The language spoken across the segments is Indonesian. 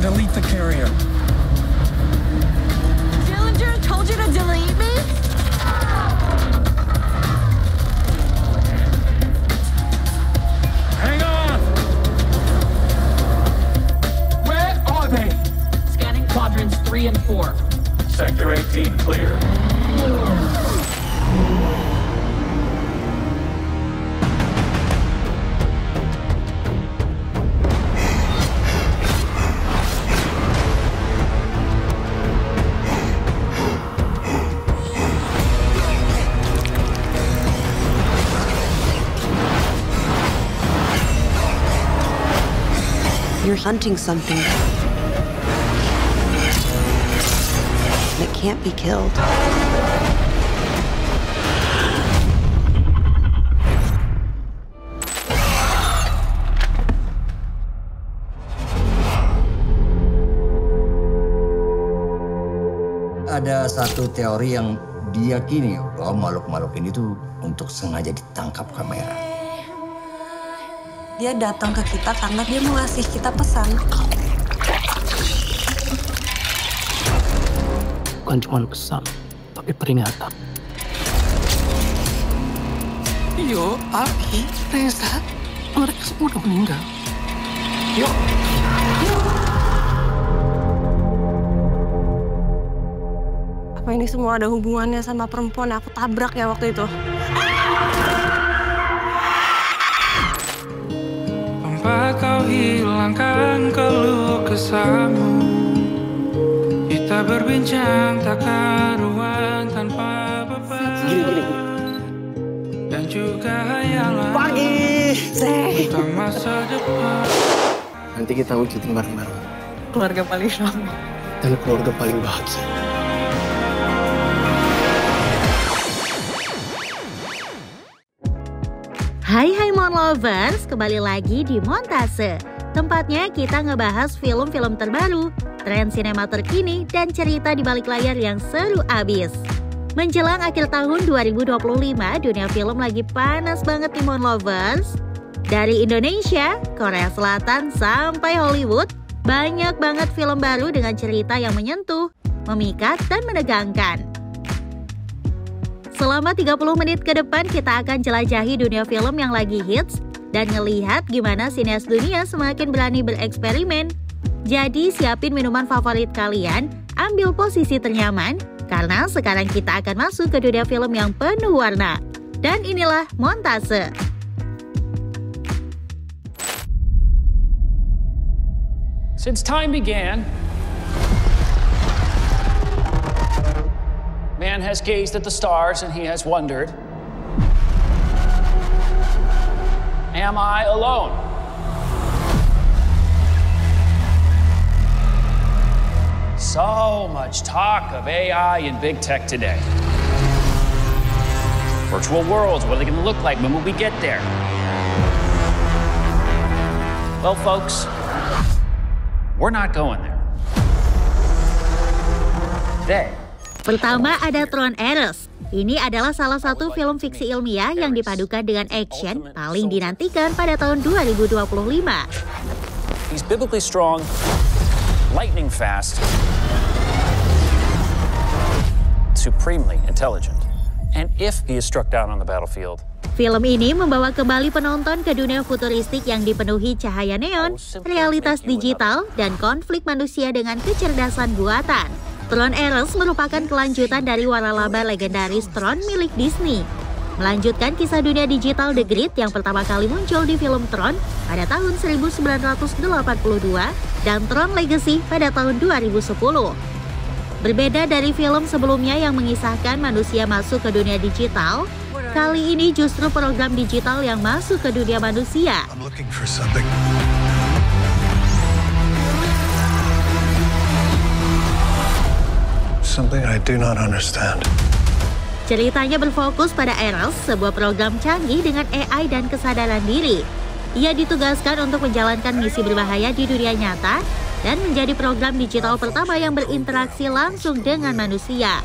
delete the carrier. Dillinger told you to delete me? Hang on! Where are they? Scanning quadrants 3 and 4. Sector 18 clear. You're hunting something that can't be killed. Ada satu teori yang diyakini bahwa makhluk-makhluk ini tuh untuk sengaja ditangkap kamera. Dia datang ke kita karena dia mau ngasih kita pesan. Bukan cuma pesan, tapi peringatan. Yo, Abi, Reza, mereka semua udah meninggal. Yuk. Apa ini semua ada hubungannya sama perempuan yang aku tabrak ya waktu itu? Tanpa kau hilangkan keluh kesahmu, kita berbincang tak karuan tanpa beban. Dan juga hayalan tentang masa depan. Nanti kita wujudin bareng-bareng. Keluarga paling ramah. Dan keluarga paling bahagia. Hai Mon Lovers, kembali lagi di Montase. Tempatnya kita ngebahas film-film terbaru, tren sinema terkini, dan cerita di balik layar yang seru abis. Menjelang akhir tahun 2025, dunia film lagi panas banget nih Mon Lovers. Dari Indonesia, Korea Selatan, sampai Hollywood, banyak banget film baru dengan cerita yang menyentuh, memikat, dan menegangkan. Selama 30 menit ke depan kita akan jelajahi dunia film yang lagi hits dan ngelihat gimana sineas dunia semakin berani bereksperimen. Jadi siapin minuman favorit kalian, ambil posisi ternyaman, karena sekarang kita akan masuk ke dunia film yang penuh warna. Dan inilah Montase. Since time began, man has gazed at the stars and he has wondered, am I alone? So much talk of AI and big tech today. Virtual worlds, what are they going to look like? When will we get there? Well, folks, we're not going there. Today, Pertama ada Tron Ares. Ini adalah salah satu film fiksi ilmiah yang dipadukan dengan action paling dinantikan pada tahun 2025. he's biblically strong, lightning fast, supremely intelligent. And if he is struck down on the battlefield, Film ini membawa kembali penonton ke dunia futuristik yang dipenuhi cahaya neon, realitas digital, dan konflik manusia dengan kecerdasan buatan. Tron Ares merupakan kelanjutan dari waralaba legendaris Tron milik Disney. Melanjutkan kisah dunia digital The Grid yang pertama kali muncul di film Tron pada tahun 1982 dan Tron Legacy pada tahun 2010. Berbeda dari film sebelumnya yang mengisahkan manusia masuk ke dunia digital, kali ini justru program digital yang masuk ke dunia manusia. Something I do not understand. Ceritanya berfokus pada Ares, sebuah program canggih dengan AI dan kesadaran diri. Ia ditugaskan untuk menjalankan misi berbahaya di dunia nyata dan menjadi program digital pertama yang berinteraksi langsung dengan manusia.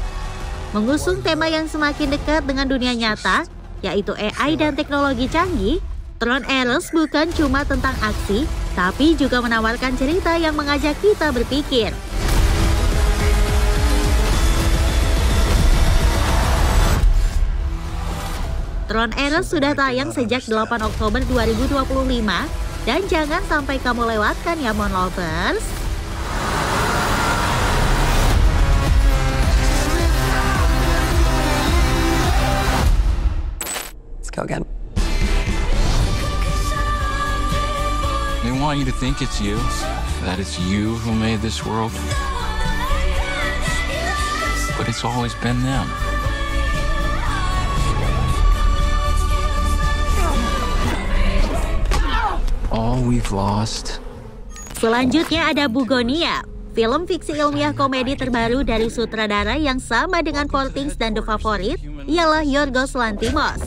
Mengusung tema yang semakin dekat dengan dunia nyata, yaitu AI dan teknologi canggih, Tron Ares bukan cuma tentang aksi, tapi juga menawarkan cerita yang mengajak kita berpikir. Tron Heiress sudah tayang sejak 8 Oktober 2025 dan jangan sampai kamu lewatkan ya Mon Lovers. Let's go again. They want you to think it's you, that it's you who made this world. But it's always been them. All we've lost. Selanjutnya ada Bugonia, film fiksi ilmiah komedi terbaru dari sutradara yang sama dengan Poor Things dan The Favourite, ialah Yorgos Lanthimos.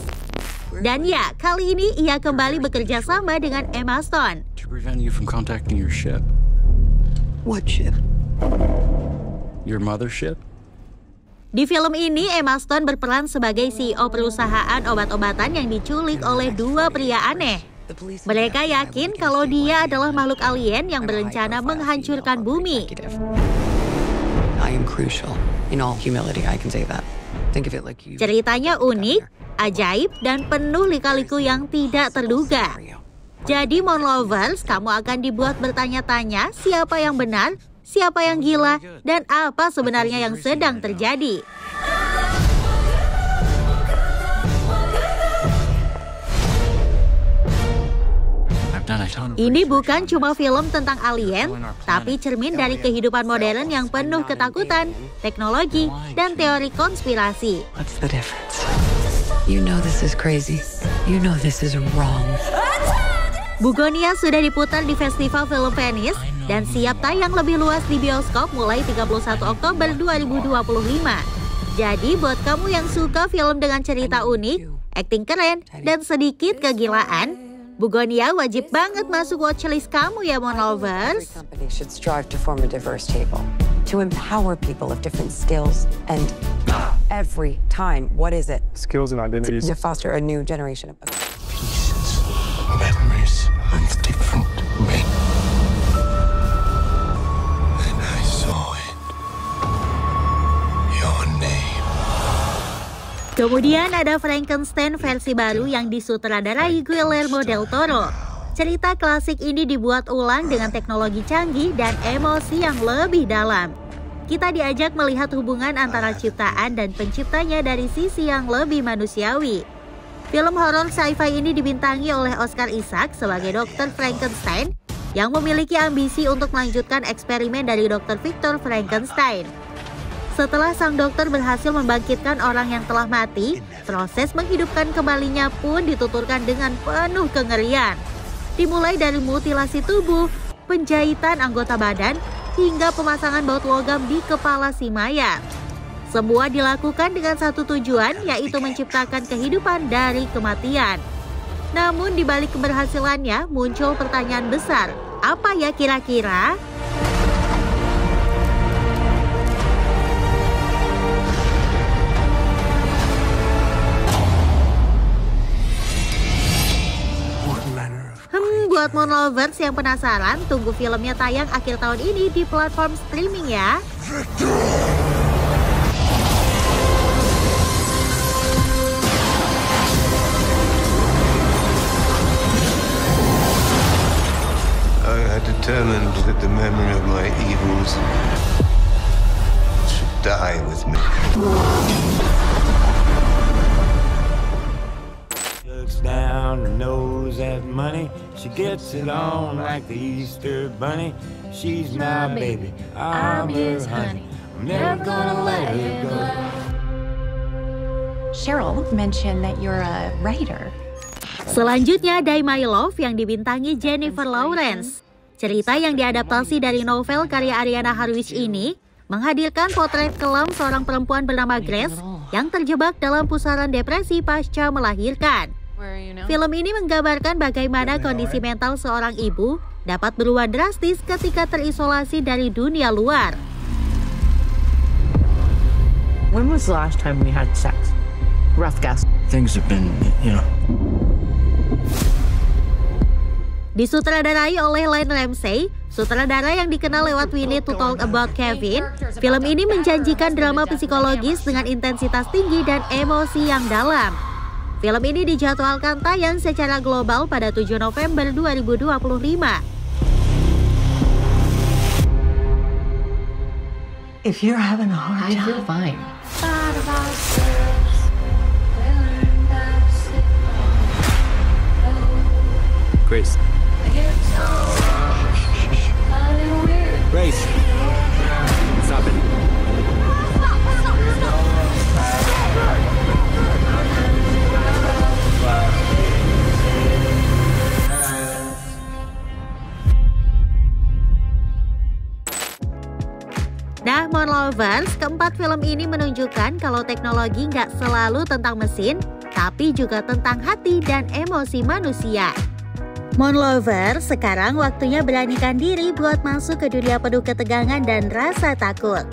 Dan ya, kali ini ia kembali bekerja sama dengan Emma Stone. To prevent you from contacting your ship. What ship? Your mothership? Di film ini, Emma Stone berperan sebagai CEO perusahaan obat-obatan yang diculik oleh dua pria aneh. Mereka yakin kalau dia adalah makhluk alien yang berencana menghancurkan bumi. Ceritanya unik, ajaib, dan penuh lika-liku yang tidak terduga. Jadi Mon Lovers, kamu akan dibuat bertanya-tanya siapa yang benar, siapa yang gila, dan apa sebenarnya yang sedang terjadi. Ini bukan cuma film tentang alien, tapi cermin dari kehidupan modern yang penuh ketakutan, teknologi, dan teori konspirasi. What's the difference? You know this is crazy. You know this is wrong. Bugonia sudah diputar di Festival Film Venice dan siap tayang lebih luas di bioskop mulai 31 Oktober 2025. Jadi buat kamu yang suka film dengan cerita unik, akting keren, dan sedikit kegilaan, Bugonia wajib banget masuk watchlist kamu ya Mon Lovers. Every company should strive to form a diverse table, to empower people of different skills and every time, what is it? Skills and identities. To foster a new generation of pieces, memories of different men. And I saw it. Your name. Kemudian ada Frankenstein versi baru yang disutradarai Guillermo del Toro. Cerita klasik ini dibuat ulang dengan teknologi canggih dan emosi yang lebih dalam. Kita diajak melihat hubungan antara ciptaan dan penciptanya dari sisi yang lebih manusiawi. Film horor sci-fi ini dibintangi oleh Oscar Isaac sebagai Dr. Frankenstein yang memiliki ambisi untuk melanjutkan eksperimen dari Dr. Victor Frankenstein. Setelah sang dokter berhasil membangkitkan orang yang telah mati, proses menghidupkan kembalinya pun dituturkan dengan penuh kengerian. Dimulai dari mutilasi tubuh, penjahitan anggota badan, hingga pemasangan baut logam di kepala si mayat. Semua dilakukan dengan satu tujuan, yaitu menciptakan kehidupan dari kematian. Namun di balik keberhasilannya muncul pertanyaan besar, apa ya kira-kira? Buat Mon Lovers yang penasaran, tunggu filmnya tayang akhir tahun ini di platform streaming ya. I determined that the memory of my evils should die with me. Down her nose at money, she gets it on like the Easter bunny. She's my baby, I'm her honey, I'm never gonna let her go. Cheryl mentioned that you're a writer. Selanjutnya Die My Love yang dibintangi Jennifer Lawrence. Cerita yang diadaptasi dari novel karya Ariana Harwich ini menghadirkan potret kelam seorang perempuan bernama Grace yang terjebak dalam pusaran depresi pasca melahirkan. Film ini menggambarkan bagaimana kondisi mental seorang ibu dapat berubah drastis ketika terisolasi dari dunia luar. When was the last time we had sex? Rough guess. Things have been, Disutradarai oleh Len Ramsey, sutradara yang dikenal lewat We Need to Talk About Kevin, film ini menjanjikan drama psikologis dengan intensitas tinggi dan emosi yang dalam. Film ini dijadwalkan tayang secara global pada 7 November 2025. If you're having a hard time, I feel fine. Grace. Grace. Stop it. Nah, Mon Lovers, keempat film ini menunjukkan kalau teknologi nggak selalu tentang mesin, tapi juga tentang hati dan emosi manusia. Mon Lovers, sekarang waktunya beranikan diri buat masuk ke dunia penuh ketegangan dan rasa takut.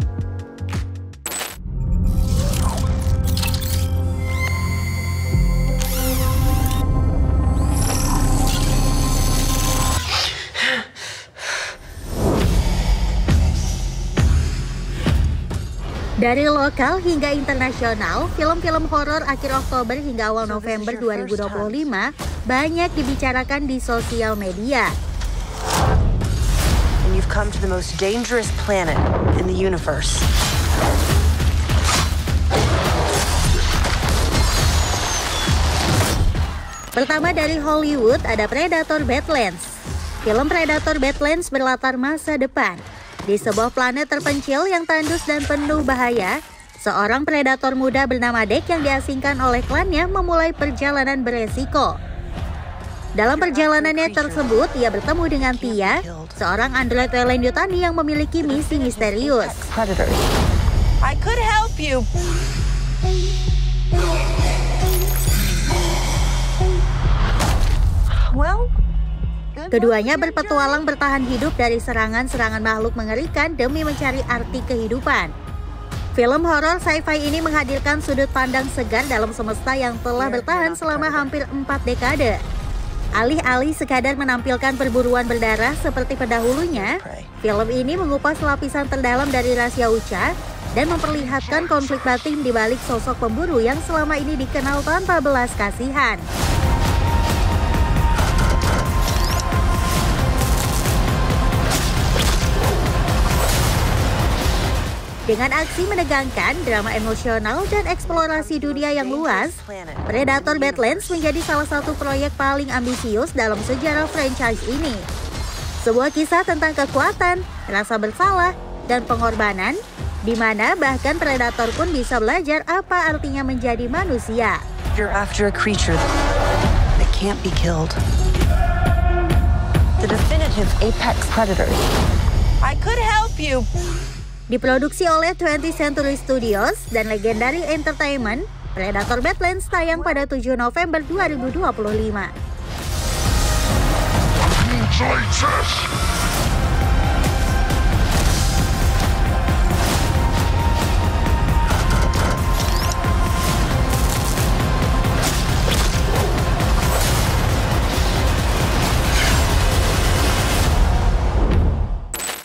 Dari lokal hingga internasional, film-film horor akhir Oktober hingga awal November 2025 banyak dibicarakan di sosial media. And you've come to the most dangerous planet in the universe. Pertama dari Hollywood ada Predator Badlands. Film Predator Badlands berlatar masa depan. Di sebuah planet terpencil yang tandus dan penuh bahaya, seorang predator muda bernama Dek yang diasingkan oleh klannya memulai perjalanan beresiko. Dalam perjalanannya tersebut, ia bertemu dengan Tia, seorang android alien Yutani yang memiliki misi misterius. I could help you. Well, keduanya berpetualang bertahan hidup dari serangan-serangan makhluk mengerikan demi mencari arti kehidupan. Film horor sci-fi ini menghadirkan sudut pandang segar dalam semesta yang telah bertahan selama hampir 4 dekade. Alih-alih sekadar menampilkan perburuan berdarah seperti pendahulunya, film ini mengupas lapisan terdalam dari rahasia Ucha dan memperlihatkan konflik batin di balik sosok pemburu yang selama ini dikenal tanpa belas kasihan. Dengan aksi menegangkan, drama emosional, dan eksplorasi dunia yang luas, Predator Badlands menjadi salah satu proyek paling ambisius dalam sejarah franchise ini. Sebuah kisah tentang kekuatan, rasa bersalah, dan pengorbanan, di mana bahkan Predator pun bisa belajar apa artinya menjadi manusia. You're after a creature that can't be killed. The definitive apex predator. I could help you. Diproduksi oleh 20th Century Studios dan Legendary Entertainment, Predator Badlands tayang pada 7 November 2025.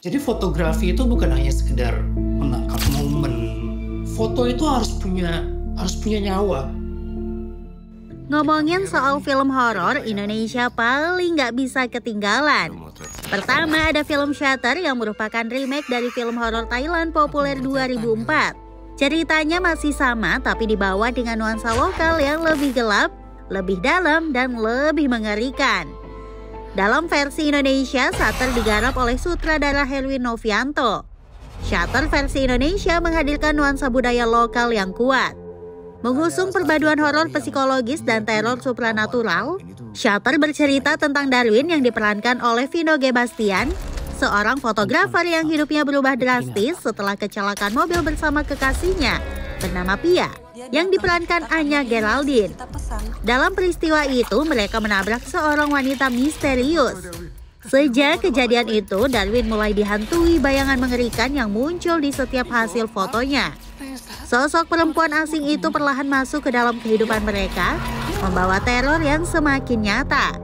Jadi fotografi itu bukan hanya sekedar menangkap momen. Foto itu harus punya nyawa. Ngomongin soal film horor, Indonesia paling nggak bisa ketinggalan. Pertama ada film Shutter yang merupakan remake dari film horor Thailand populer 2004. Ceritanya masih sama tapi dibawa dengan nuansa lokal yang lebih gelap, lebih dalam, dan lebih mengerikan. Dalam versi Indonesia, Shutter digarap oleh sutradara Herwin Novianto. Shutter versi Indonesia menghadirkan nuansa budaya lokal yang kuat. Mengusung perpaduan horor psikologis dan teror supranatural, Shutter bercerita tentang Darwin yang diperankan oleh Vino G. Bastian, seorang fotografer yang hidupnya berubah drastis setelah kecelakaan mobil bersama kekasihnya bernama Pia, yang diperankan Anya Geraldine. Dalam peristiwa itu, mereka menabrak seorang wanita misterius. Sejak kejadian itu, Darwin mulai dihantui bayangan mengerikan yang muncul di setiap hasil fotonya. Sosok perempuan asing itu perlahan masuk ke dalam kehidupan mereka, membawa teror yang semakin nyata.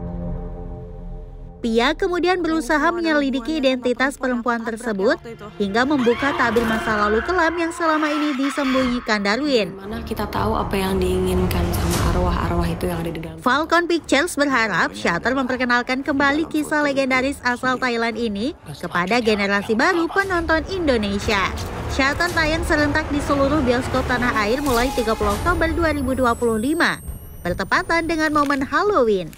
Pia kemudian berusaha menyelidiki identitas perempuan tersebut hingga membuka tabir masa lalu kelam yang selama ini disembunyikan Darwin. Mana kita tahu apa yang diinginkan sama arwah-arwah itu yang ada di dalam. Falcon Pictures berharap Shutter memperkenalkan kembali kisah legendaris asal Thailand ini kepada generasi baru penonton Indonesia. Shutter tayang serentak di seluruh bioskop tanah air mulai 30 Oktober 2025, bertepatan dengan momen Halloween.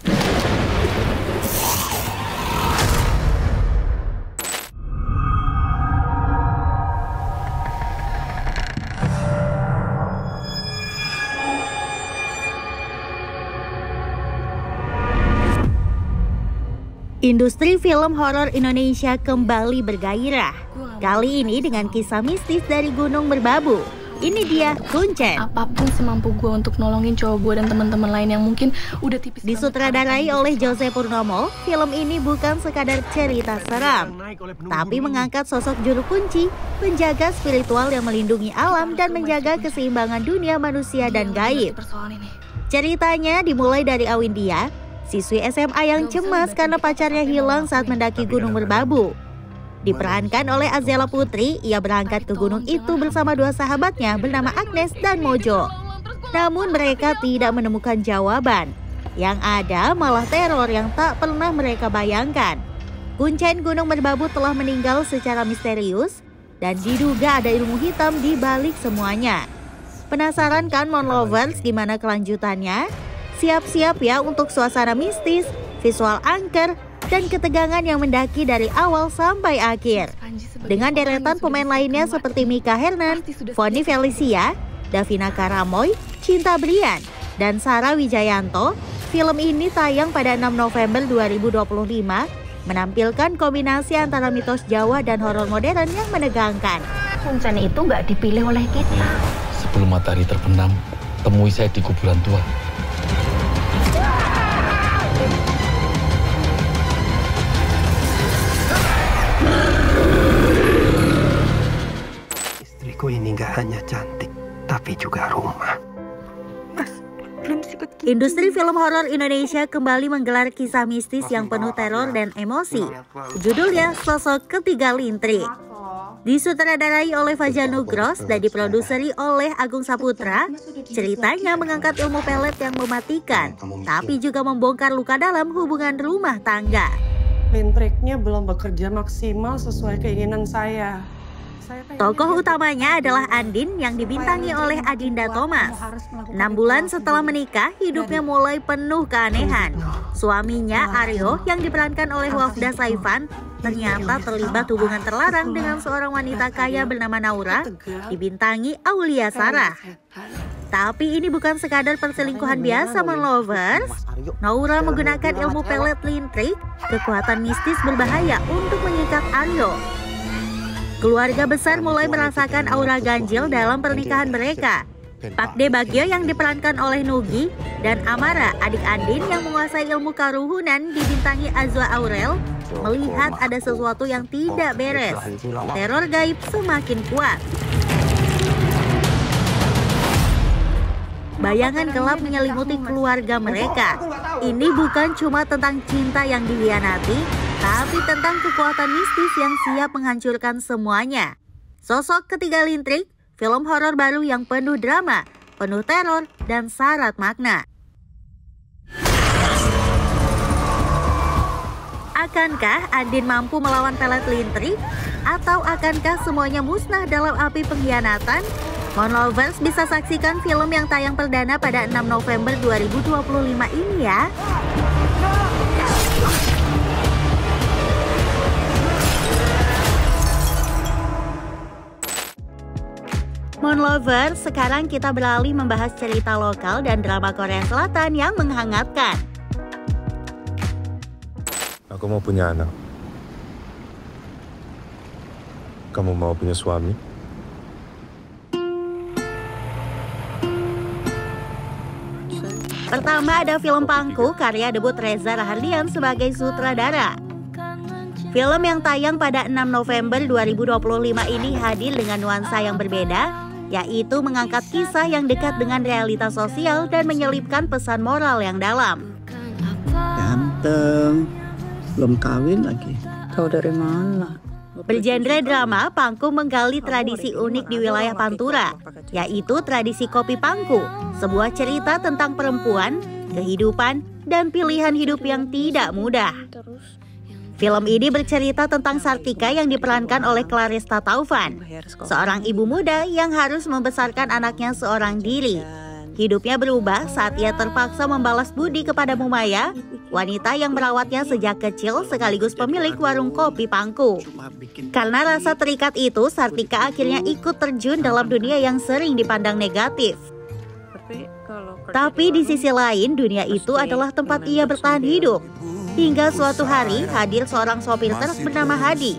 Industri film horor Indonesia kembali bergairah. Kali ini dengan kisah mistis dari Gunung Merbabu. Ini dia Kuncen. Apapun semampu gue untuk nolongin cowok gue dan teman-teman lain yang mungkin udah tipis. Disutradarai oleh Jose Purnomo, film ini bukan sekadar cerita seram, tapi mengangkat sosok juru kunci, penjaga spiritual yang melindungi alam dan menjaga keseimbangan dunia manusia dan gaib. Ceritanya dimulai dari Awindia, siswi SMA yang cemas karena pacarnya hilang saat mendaki Gunung Merbabu. Diperankan oleh Azela Putri, ia berangkat ke gunung itu bersama dua sahabatnya bernama Agnes dan Mojo. Namun mereka tidak menemukan jawaban. Yang ada malah teror yang tak pernah mereka bayangkan. Kuncen Gunung Merbabu telah meninggal secara misterius dan diduga ada ilmu hitam di balik semuanya. Penasaran kan Mon Lovers gimana kelanjutannya? Siap-siap ya untuk suasana mistis, visual angker, dan ketegangan yang mendaki dari awal sampai akhir. Dengan deretan pemain lainnya seperti Mika Hernan, Fonny Felicia, Davina Karamoy, Cinta Brian, dan Sarah Wijayanto, film ini tayang pada 6 November 2025, menampilkan kombinasi antara mitos Jawa dan horor modern yang menegangkan. Kuncen itu nggak dipilih oleh kita. Sebelum matahari terbenam, temui saya di kuburan tua. Istriku ini nggak hanya cantik, tapi juga rumah. Industri film horor Indonesia kembali menggelar kisah mistis yang penuh teror dan emosi. Judulnya Sosok Ketiga Lintrik. Disutradarai oleh Fajar Nugros dan diproduseri oleh Agung Saputra, ceritanya mengangkat ilmu pelet yang mematikan, tapi juga membongkar luka dalam hubungan rumah tangga. Lintriknya belum bekerja maksimal sesuai keinginan saya. Tokoh utamanya adalah Andin yang dibintangi oleh Adinda Thomas. 6 bulan setelah menikah, hidupnya mulai penuh keanehan. Suaminya, Aryo, yang diperankan oleh Wafda Saifan, ternyata terlibat hubungan terlarang dengan seorang wanita kaya bernama Naura, dibintangi Aulia Sarah. Tapi ini bukan sekadar perselingkuhan biasa, Mon Lovers. Naura menggunakan ilmu pelet lintrik, kekuatan mistis berbahaya untuk mengikat Aryo. Keluarga besar mulai merasakan aura ganjil dalam pernikahan mereka. Pak De Bagio yang diperankan oleh Nugi dan Amara, adik Andin yang menguasai ilmu karuhunan, dibintangi Azwa Aurel, melihat ada sesuatu yang tidak beres. Teror gaib semakin kuat. Bayangan gelap menyelimuti keluarga mereka. Ini bukan cuma tentang cinta yang dihianati, tapi tentang kekuatan mistis yang siap menghancurkan semuanya. Sosok Ketiga Lintrik, film horor baru yang penuh drama, penuh teror, dan syarat makna. Akankah Andin mampu melawan pelet lintrik? Atau akankah semuanya musnah dalam api pengkhianatan? Mon Lovers bisa saksikan film yang tayang perdana pada 6 November 2025 ini ya. Mon Lovers, sekarang kita beralih membahas cerita lokal dan drama Korea Selatan yang menghangatkan. Aku mau punya anak. Kamu mau punya suami? Pertama ada film Pangku, karya debut Reza Rahardian sebagai sutradara. Film yang tayang pada 6 November 2025 ini hadir dengan nuansa yang berbeda, yaitu mengangkat kisah yang dekat dengan realitas sosial dan menyelipkan pesan moral yang dalam. Ganteng, Belum kawin lagi. Tahu dari mana? Bergenre drama, Pangku menggali tradisi unik di wilayah Pantura, yaitu tradisi kopi Pangku, sebuah cerita tentang perempuan, kehidupan, dan pilihan hidup yang tidak mudah. Film ini bercerita tentang Sartika yang diperankan oleh Claresta Taufan, seorang ibu muda yang harus membesarkan anaknya seorang diri. Hidupnya berubah saat ia terpaksa membalas budi kepada Mumaya, wanita yang merawatnya sejak kecil sekaligus pemilik warung kopi Pangku. Karena rasa terikat itu, Sartika akhirnya ikut terjun dalam dunia yang sering dipandang negatif. Tapi di sisi lain, dunia itu adalah tempat ia bertahan hidup. Hingga suatu hari hadir seorang sopir truk bernama Hadi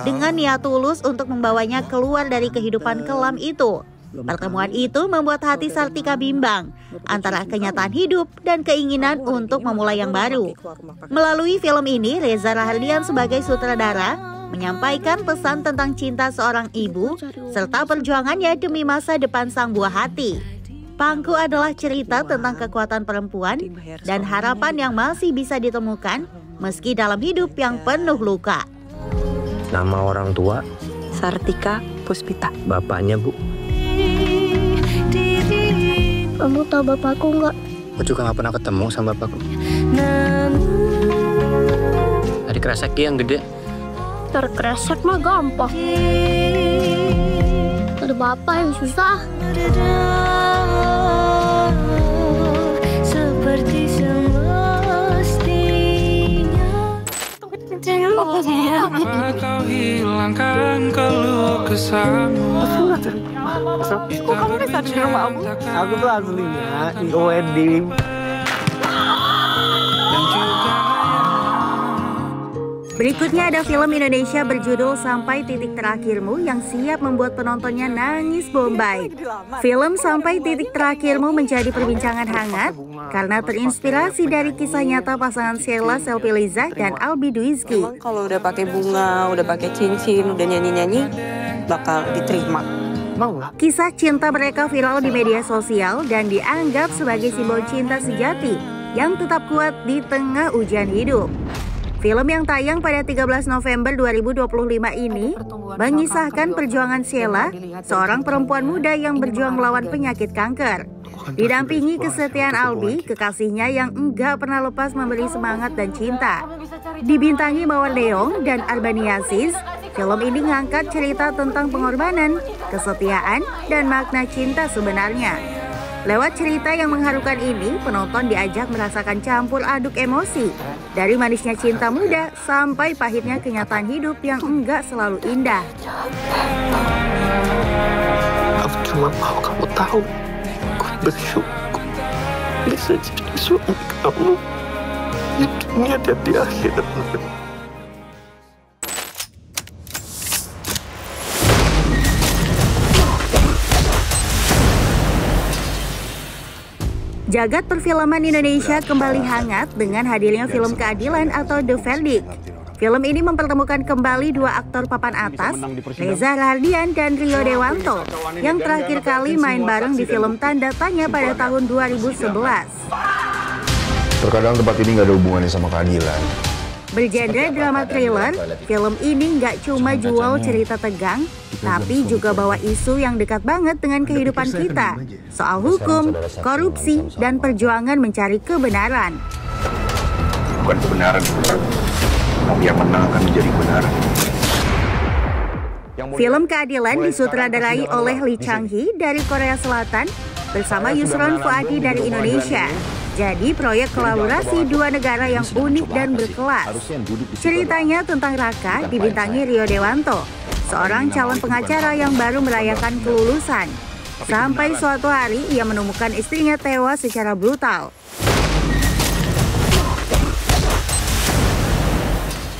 dengan niat tulus untuk membawanya keluar dari kehidupan kelam itu. Pertemuan itu membuat hati Sartika bimbang antara kenyataan hidup dan keinginan untuk memulai yang baru. Melalui film ini, Reza Rahardian sebagai sutradara menyampaikan pesan tentang cinta seorang ibu serta perjuangannya demi masa depan sang buah hati. Pangku adalah cerita tentang kekuatan perempuan dan harapan yang masih bisa ditemukan meski dalam hidup yang penuh luka. Nama orang tua? Sartika Puspita. Bapaknya, Bu? Kamu tahu bapakku nggak? Aku juga nggak pernah ketemu sama bapakku. Adik kresek yang gede. Terkresek mah gampang. Ada bapak yang susah. Seperti semestinya. Apa kau hilangkan keluh kesahmu? Kok kamu bisa di rumah aku? Aku tuh aslinya di wedding. Berikutnya ada film Indonesia berjudul Sampai Titik Terakhirmu yang siap membuat penontonnya nangis bombay. Film Sampai Titik Terakhirmu menjadi perbincangan hangat karena terinspirasi dari kisah nyata pasangan Sheila Selvi Liza dan Albi Duizki. Kalau udah pakai bunga, udah pakai cincin, udah nyanyi-nyanyi, bakal diterima. Kisah cinta mereka viral di media sosial dan dianggap sebagai simbol cinta sejati yang tetap kuat di tengah ujian hidup. Film yang tayang pada 13 November 2025 ini mengisahkan perjuangan Sheila, seorang perempuan muda yang berjuang melawan penyakit kanker. Didampingi kesetiaan Albi, kekasihnya yang enggak pernah lepas memberi semangat dan cinta. Dibintangi Mawar Leong dan Arbaniasis, film ini mengangkat cerita tentang pengorbanan, kesetiaan, dan makna cinta sebenarnya. Lewat cerita yang mengharukan ini, penonton diajak merasakan campur aduk emosi. Dari manisnya cinta muda sampai pahitnya kenyataan hidup yang enggak selalu indah. Aku cuma mau kamu tahu, aku bersyukur bisa jadi suami kamu di dunia dan di akhirat. Jagat perfilman Indonesia kembali hangat dengan hadirnya film keadilan atau The Verdict. Film ini mempertemukan kembali dua aktor papan atas, Reza Rahardian dan Rio Dewanto, yang terakhir kali main bareng di film Tanda Tanya pada tahun 2011. Terkadang tempat ini nggak ada hubungannya sama keadilan. Bergenre drama thriller, film ini nggak cuma jual cerita tegang, tapi juga bawa isu yang dekat banget dengan kehidupan kita, soal hukum, korupsi, dan perjuangan mencari kebenaran. Bukan kebenaran, tapi yang menang akan menjadi kebenaran. Film Keadilan disutradarai oleh Lee Chang-hee dari Korea Selatan bersama Yusron Fuadi dari Indonesia. Jadi proyek kolaborasi dua negara yang unik dan berkelas. Ceritanya tentang Raka dibintangi Rio Dewanto, seorang calon pengacara yang baru merayakan kelulusan. Sampai suatu hari ia menemukan istrinya tewas secara brutal.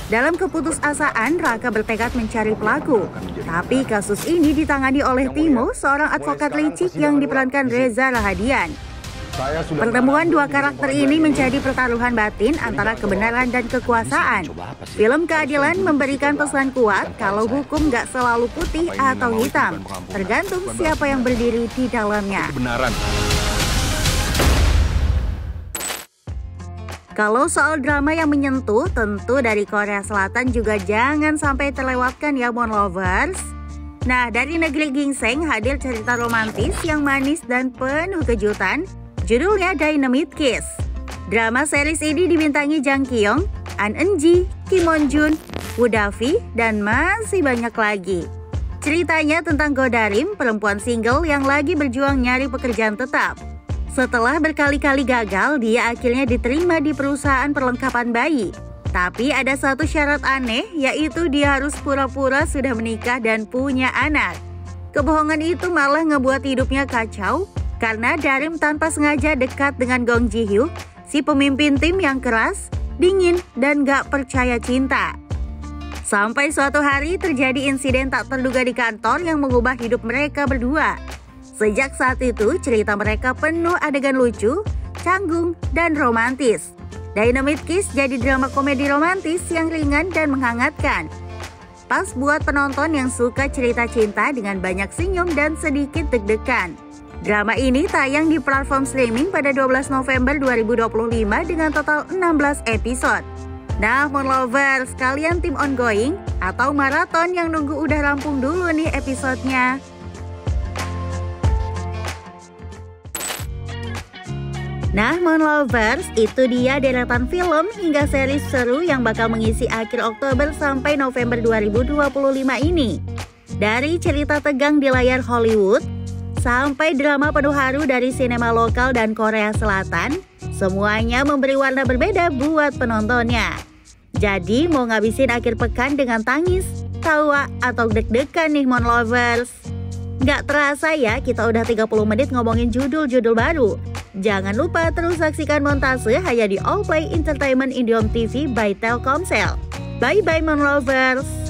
Dalam keputusasaan, Raka bertekad mencari pelaku. Tapi kasus ini ditangani oleh Timo, seorang advokat licik yang diperankan Reza Rahardian. Pertemuan dua karakter ini menjadi pertaruhan batin antara kebenaran dan kekuasaan. Film Keadilan memberikan pesan kuat kalau hukum gak selalu putih atau hitam, tergantung siapa yang berdiri di dalamnya. Kalau soal drama yang menyentuh, tentu dari Korea Selatan juga jangan sampai terlewatkan ya Mon Lovers. Nah, dari negeri ginseng hadir cerita romantis yang manis dan penuh kejutan, judulnya Dynamite Kiss. Drama series ini dibintangi Jang Ki-young, An Eun-ji, Kim Won-jun, Woo Da-vi, dan masih banyak lagi. Ceritanya tentang Go Da-rim, perempuan single yang lagi berjuang nyari pekerjaan tetap. Setelah berkali-kali gagal, dia akhirnya diterima di perusahaan perlengkapan bayi. Tapi ada satu syarat aneh, yaitu dia harus pura-pura sudah menikah dan punya anak. Kebohongan itu malah ngebuat hidupnya kacau, karena Da-rim tanpa sengaja dekat dengan Gong Ji-hyuk, si pemimpin tim yang keras, dingin, dan gak percaya cinta. Sampai suatu hari terjadi insiden tak terduga di kantor yang mengubah hidup mereka berdua. Sejak saat itu, cerita mereka penuh adegan lucu, canggung, dan romantis. Dynamite Kiss jadi drama komedi romantis yang ringan dan menghangatkan. Pas buat penonton yang suka cerita cinta dengan banyak senyum dan sedikit deg-degan. Drama ini tayang di platform streaming pada 12 November 2025 dengan total 16 episode. Nah, Mon Lovers, kalian tim ongoing atau maraton yang nunggu udah rampung dulu nih episodenya? Nah, Mon Lovers, itu dia deretan film hingga series seru yang bakal mengisi akhir Oktober sampai November 2025 ini. Dari cerita tegang di layar Hollywood, sampai drama penuh haru dari sinema lokal dan Korea Selatan, semuanya memberi warna berbeda buat penontonnya. Jadi, mau ngabisin akhir pekan dengan tangis, tawa, atau deg-degan nih Mon Lovers? Nggak terasa ya, kita udah 30 menit ngomongin judul-judul baru. Jangan lupa terus saksikan montase hanya di Allplay Entertainment Indihome TV by Telkomsel. Bye-bye Mon Lovers!